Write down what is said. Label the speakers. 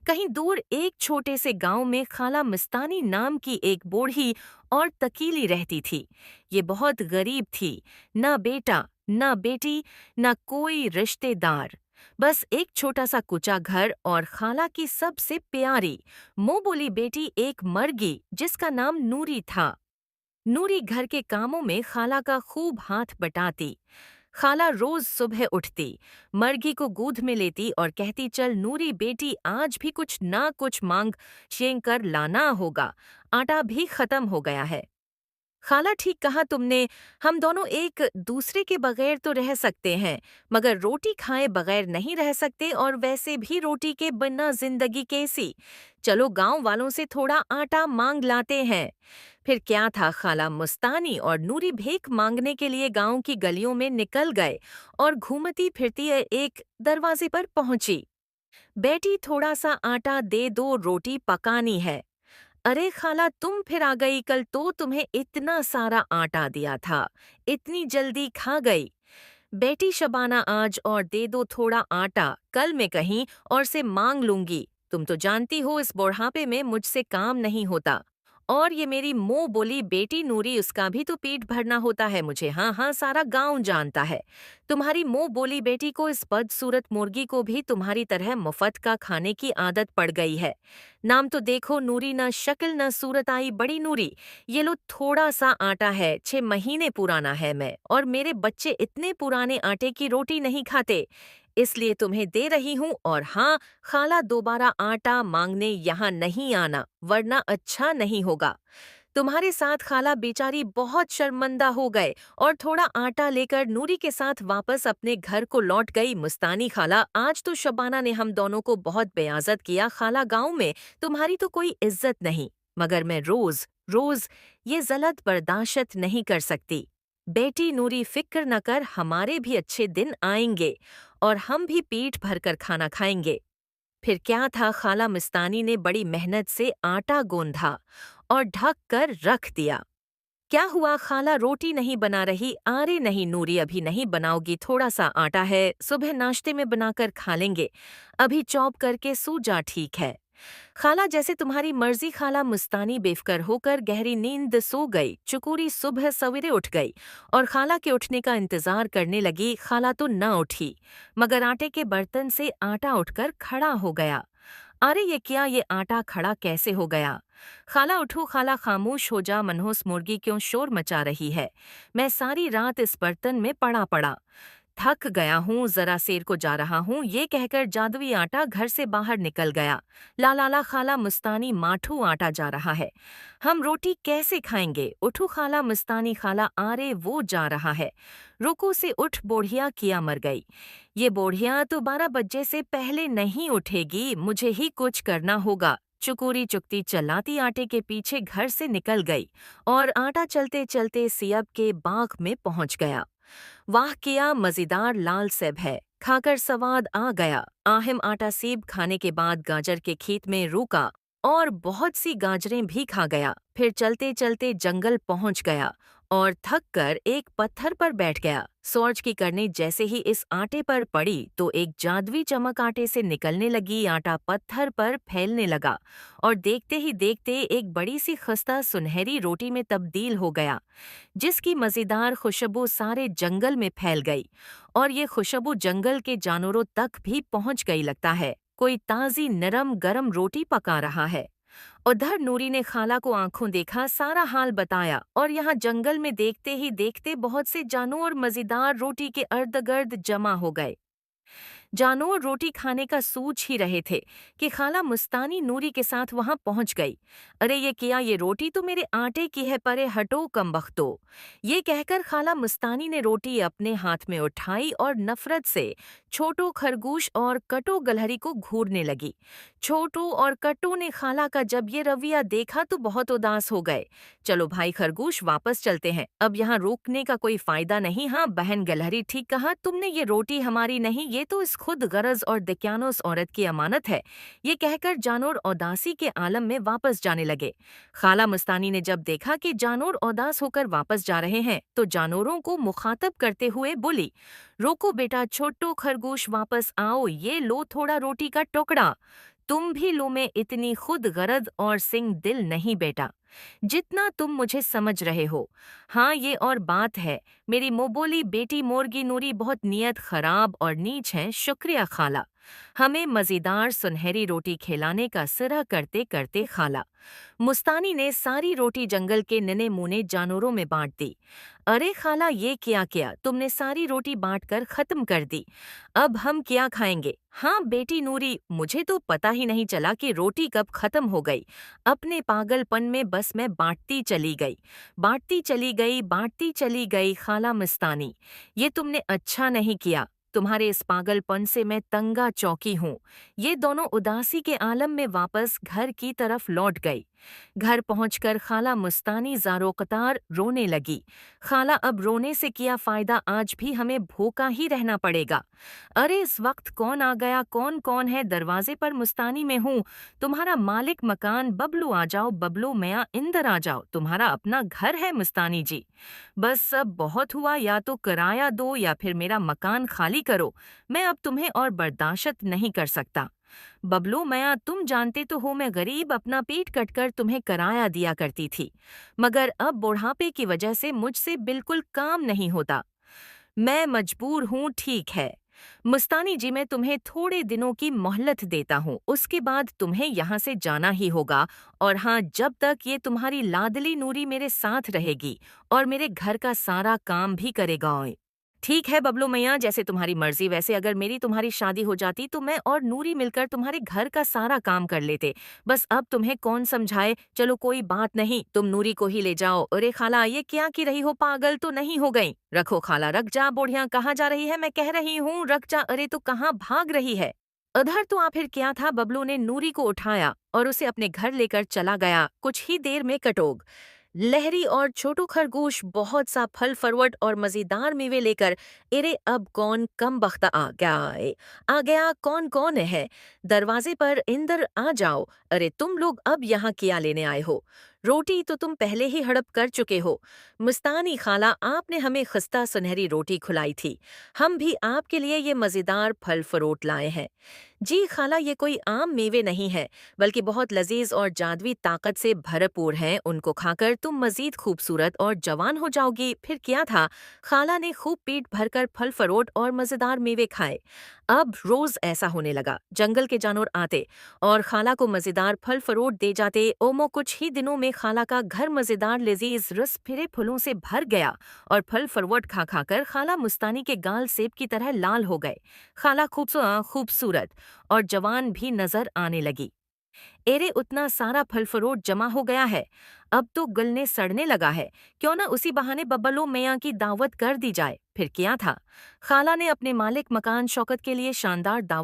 Speaker 1: कहीं दूर एक छोटे से गांव में खाला मस्तानी नाम की एक बूढ़ी और तकीली रहती थी। ये बहुत गरीब थी। ना बेटा, ना बेटी, ना कोई रिश्तेदार। बस एक छोटा सा कुचा घर और खाला की सबसे प्यारी मुंह बोली बेटी एक मर्गी जिसका नाम नूरी था। नूरी घर के कामों में खाला का खूब हाथ बटाती। खाला रोज सुबह उठती, मर्गी को गोद में लेती और कहती, चल नूरी बेटी आज भी कुछ ना कुछ मांग शेंग कर लाना होगा, आटा भी खत्म हो गया है। खाला ठीक कहा तुमने। हम दोनों एक दूसरे के बगैर तो रह सकते हैं, मगर रोटी खाए बगैर नहीं रह सकते, और वैसे भी रोटी के बिना जिंदगी कैसी। चलो गांव वालों से थोड़ा आटा मांग लाते हैं। फिर क्या था, खाला मुस्तानी और नूरी भीख मांगने के लिए गांव की गलियों में निकल गए और घूमती फिरती एक दरवाजे पर पहुंची। बेटी थोड़ा सा आटा दे दो, रोटी पकानी है। अरे खाला तुम फिर आ गई, कल तो तुम्हें इतना सारा आटा दिया था, इतनी जल्दी खा गई। बेटी शबाना आज और दे दो थोड़ा आटा, कल मैं कहीं और से मांग लूंगी। तुम तो जानती हो इस बुढ़ापे में मुझसे काम नहीं होता। और ये मेरी मुंह बोली बेटी नूरी, उसका भी तो पेट भरना होता है मुझे। हाँ हाँ, सारा गांव जानता है। तुम्हारी मुंह बोली बेटी को, इस बदसूरत मुर्गी को भी तुम्हारी तरह मुफ्त का खाने की आदत पड़ गई है। नाम तो देखो नूरी, न शक्ल न सूरत आई बड़ी नूरी। ये लो थोड़ा सा आटा है, 6 महीने पुराना है मैं, और मेरे बच्चे इतने पुराने आटे की रोटी नहीं खाते, इसलिए तुम्हें दे रही हूँ। और हाँ, खाला दोबारा आटा मांगने यहाँ नहीं आना, वरना अच्छा नहीं होगा। तुम्हारे साथ खाला बेचारी बहुत शर्मिंदा हो गए और थोड़ा आटा लेकर नूरी के साथ वापस अपने घर को लौट गई। मुस्तानी खाला, आज तो शबाना ने हम दोनों को बहुत बेइज्जत किया। खाला गांव में तुम्हारी तो कोई इज्जत नहीं, मगर मैं रोज रोज ये जलत बर्दाश्त नहीं कर सकती। बेटी नूरी फिक्र न कर, हमारे भी अच्छे दिन आएंगे और हम भी पेट भरकर खाना खाएंगे। फिर क्या था, खाला मस्तानी ने बड़ी मेहनत से आटा गोंधा और ढक कर रख दिया। क्या हुआ खाला, रोटी नहीं बना रही? अरे नहीं नूरी, अभी नहीं बनाओगी, थोड़ा सा आटा है, सुबह नाश्ते में बनाकर खा लेंगे, अभी चॉप करके सो जा, ठीक है। खाला जैसे तुम्हारी मर्जी। खाला मुस्तानी बेफिक्र होकर गहरी नींद सो गई। चुकूरी सुबह सवेरे उठ गई और खाला के उठने का इंतजार करने लगी। खाला तो न उठी, मगर आटे के बर्तन से आटा उठकर खड़ा हो गया। अरे ये क्या, ये आटा खड़ा कैसे हो गया? खाला उठो, खाला खामोश हो जा, मनहूस मुर्गी क्यों शोर मचा रही है? मैं सारी रात इस बर्तन में पड़ा पड़ा थक गया हूँ, जरा शेर को जा रहा हूँ, ये कहकर जादुई आटा घर से बाहर निकल गया। ला ला ला खाला, मुस्तानी माठू आटा जा रहा है, हम रोटी कैसे खाएंगे? उठो खाला मुस्तानी खाला, आरे वो जा रहा है। रुको से उठ बोढ़िया, किया मर गई। ये बोढ़िया तो 12 बजे से पहले नहीं उठेगी, मुझे ही कुछ करना होगा। चुकोरी चुकती चलाती आटे के पीछे घर से निकल गई और आटा चलते चलते सियब के बाग में पहुंच गया। वाह क्या मजेदार लाल सेब है, खाकर स्वाद आ गया। आहिम आटा सेब खाने के बाद गाजर के खेत में रुका और बहुत सी गाजरें भी खा गया। फिर चलते चलते जंगल पहुंच गया और थक कर एक पत्थर पर बैठ गया। सूरज की किरणें जैसे ही इस आटे पर पड़ी तो एक जादुई चमक आटे से निकलने लगी। आटा पत्थर पर फैलने लगा और देखते ही देखते एक बड़ी सी खस्ता सुनहरी रोटी में तब्दील हो गया, जिसकी मजेदार खुशबू सारे जंगल में फैल गई। और ये खुशबू जंगल के जानवरों तक भी पहुंच गई। लगता है कोई ताजी नरम गरम रोटी पका रहा है। उधर नूरी ने खाला को आंखों देखा, सारा हाल बताया, और यहाँ जंगल में देखते ही देखते बहुत से जानवर मजेदार रोटी के अर्द गिर्द जमा हो गए। जानवर रोटी खाने का सोच ही रहे थे कि खाला मुस्तानी नूरी के साथ वहां पहुंच गई। अरे ये क्या, ये रोटी तो मेरे आटे की है, परे हटो कमबख्तो। ये कहकर खाला मुस्तानी ने रोटी अपने हाथ में उठाई और नफरत से छोटू खरगोश और कटो गलहरी को घूरने लगी। छोटू और कटो ने खाला का जब ये रवैया देखा तो बहुत उदास हो गए। चलो भाई खरगोश, वापस चलते हैं, अब यहाँ रोकने का कोई फायदा नहीं। हाँ बहन गलहरी, ठीक कहा तुमने, ये रोटी हमारी नहीं, ये तो इस खुद गरज और दकियानोस औरत की अमानत है। ये कहकर जानवर उदासी के आलम में वापस जाने लगे। खाला मुस्तानी ने जब देखा कि जानवर उदास होकर वापस जा रहे हैं तो जानवरों को मुखातब करते हुए बोली, रोको बेटा, छोटू खरगोश वापस आओ, ये लो थोड़ा रोटी का टुकड़ा। तुम भी लो में इतनी खुद गरज और सिंग दिल नहीं बेटा, जितना तुम मुझे समझ रहे हो। हाँ ये और बात है, मेरी मोबोली बेटी मोरगी नूरी बहुत नियत खराब और नीच है। शुक्रिया खाला, हमें मज़ेदार सुनहरी रोटी खिलाने का सिरा करते करते खाला। मुस्तानी ने सारी रोटी जंगल के नन्हे मुन्ने जानवरों में बांट दी। अरे खाला ये क्या किया, तुमने सारी रोटी बांटकर खत्म कर दी। अब हम क्या खाएंगे? हाँ बेटी नूरी, मुझे तो पता ही नहीं चला कि रोटी कब खत्म हो गई। अपने पागलपन में बस मैं बांटती चली गई, बांटती चली गई, बांटती चली गई। खाला मस्तानी, ये तुमने अच्छा नहीं किया। तुम्हारे इस पागलपन से मैं तंगा चौकी हूँ। ये दोनों उदासी के आलम में वापस घर की तरफ लौट गई। घर पहुंचकर खाला मुस्तानी ज़ारो कतार रोने लगी। खाला अब रोने से क्या फ़ायदा, आज भी हमें भूखा ही रहना पड़ेगा। अरे इस वक्त कौन आ गया, कौन कौन है दरवाजे पर? मुस्तानी में हूँ, तुम्हारा मालिक मकान। बबलू आ जाओ, बबलू मियाँ इंदर आ जाओ, तुम्हारा अपना घर है मुस्तानी जी। बस सब बहुत हुआ, या तो किराया दो या फिर मेरा मकान खाली करो। मैं अब तुम्हें और बर्दाश्त नहीं कर सकता। बबलू मियाँ, तुम जानते तो हो मैं गरीब अपना पेट कटकर तुम्हें किराया दिया करती थी, मगर अब बुढ़ापे की वजह से मुझसे बिल्कुल काम नहीं होता। मैं मजबूर हूँ, ठीक है मुस्तानी जी, मैं तुम्हें थोड़े दिनों की मोहलत देता हूँ, उसके बाद तुम्हें यहाँ से जाना ही होगा। और हाँ, जब तक ये तुम्हारी लाडली नूरी मेरे साथ रहेगी और मेरे घर का सारा काम भी करेगा। ओए ठीक है बबलू मियाँ, जैसे तुम्हारी मर्जी। वैसे अगर मेरी तुम्हारी शादी हो जाती तो मैं और नूरी मिलकर तुम्हारे घर का सारा काम कर लेते। बस अब तुम्हें कौन समझाए। चलो कोई बात नहीं, तुम नूरी को ही ले जाओ। अरे खाला ये क्या की रही हो, पागल तो नहीं हो गई? रखो खाला, रख जा। बुढ़िया कहाँ जा रही है, मैं कह रही हूँ रख जा। अरे तो कहाँ भाग रही है? अधर तो आ फिर क्या था? बबलू ने नूरी को उठाया और उसे अपने घर लेकर चला गया। कुछ ही देर में कटोग लहरी और छोटू खरगोश बहुत सा फल फरवट और मजेदार मेवे लेकर। अरे अब कौन कम बख्त आ गया है? आ गया, कौन कौन है दरवाजे पर? इंदर आ जाओ। अरे तुम लोग अब यहाँ क्या लेने आए हो? रोटी तो तुम पहले ही हड़प कर चुके हो। मुस्तानी खाला, आपने हमें खस्ता सुनहरी रोटी खिलाई थी, हम भी आपके लिए ये मजेदार फल फरोट लाए हैं। जी खाला, ये कोई आम मेवे नहीं है, बल्कि बहुत लजीज और जादुई ताकत से भरपूर हैं। उनको खाकर तुम मजीद खूबसूरत और जवान हो जाओगी। फिर क्या था? खाला ने खूब पेट भरकर फल फरोट और मजेदार मेवे खाए। अब रोज ऐसा होने लगा, जंगल के जानवर आते और खाला को मजेदार फल फरोट दे जाते। ओमो कुछ ही दिनों में खाला का घर मजेदार लजीज रस फिरे फूलों से भर गया और फल फरोट खा खाकर खाला मुस्तानी के गाल सेब की तरह लाल हो गए। खाला खूबसूरत और जवान भी नजर आने लगी। एरे उतना सारा फल फरोट जमा हो गया है, अब तो गलने सड़ने लगा है। क्यों ना उसी बहाने बब्बलो मियाँ की दावत कर दी जाए। फिर क्या था? खाला ने अपने मालिक मकान शौकत के लिए शानदार दावत